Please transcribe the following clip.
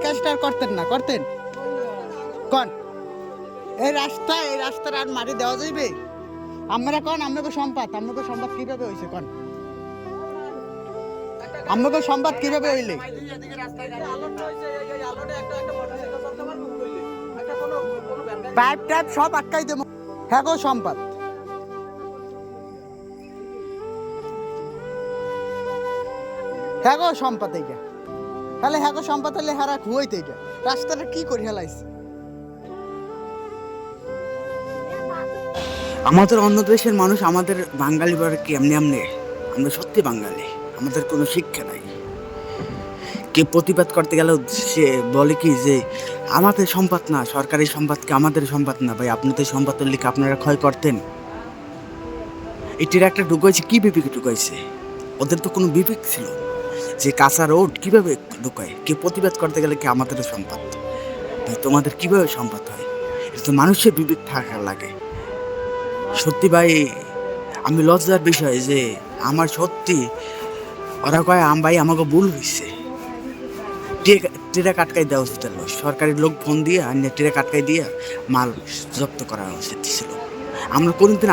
কাজটা আর করতেন না, করতেন কন? এই রাস্তার আর মাটি দেওয়া যাইবে? আমরা কন আপনাকে সম্পদ কিভাবে হয়েছে কন? আপনাকে সম্পদ কিভাবে হইলে? পাইপ টাইপ সব আটকাই দেবো। হ্যাঁ গো সম্পদ, হ্যাঁ গো সম্পদ এইটা। তাহলে হ্যাঁ গো সম্পদ হলে হারা খুঁইতে এইটা রাস্তাটা কি করে হেলাইছে? আমাদের অন্য দেশের মানুষ আমাদের বাঙালি বলে কি এমনি এমনি? আমরা সত্যি বাঙালি, আমাদের কোনো শিক্ষা নাই। কে প্রতিবাদ করতে গেলেও সে বলে কি যে আমাদের সম্পদ না, সরকারি সম্পদ কি আমাদের সম্পদ না? ভাই আপনাদের সম্পদের লিখে আপনারা ক্ষয় করতেন। এটির একটা ঢুকাইছে, কি বিবেকে ঢুকাইছে? ওদের তো কোনো বিবেক ছিল যে কাঁচা রোড কিভাবে ঢুকায়? কে প্রতিবাদ করতে গেলে কি আমাদেরও সম্পদ? ভাই তোমাদের কিভাবে সম্পদ হয়? এটা তো মানুষের বিবেক থাকা লাগে। সত্যি ভাই, আমি লজ্জার বিষয় যে আমার সত্যি ওরা কয় ভাই আমাকে ভুল হয়েছে, ট্রেক আটকাই দেওয়া উচিত ছিল। সরকারি লোক ফোন দিয়ে আর ট্রেক আটকাই দিয়ে মাল জব্দ করা উচিত ছিল। আমরা কোনদিন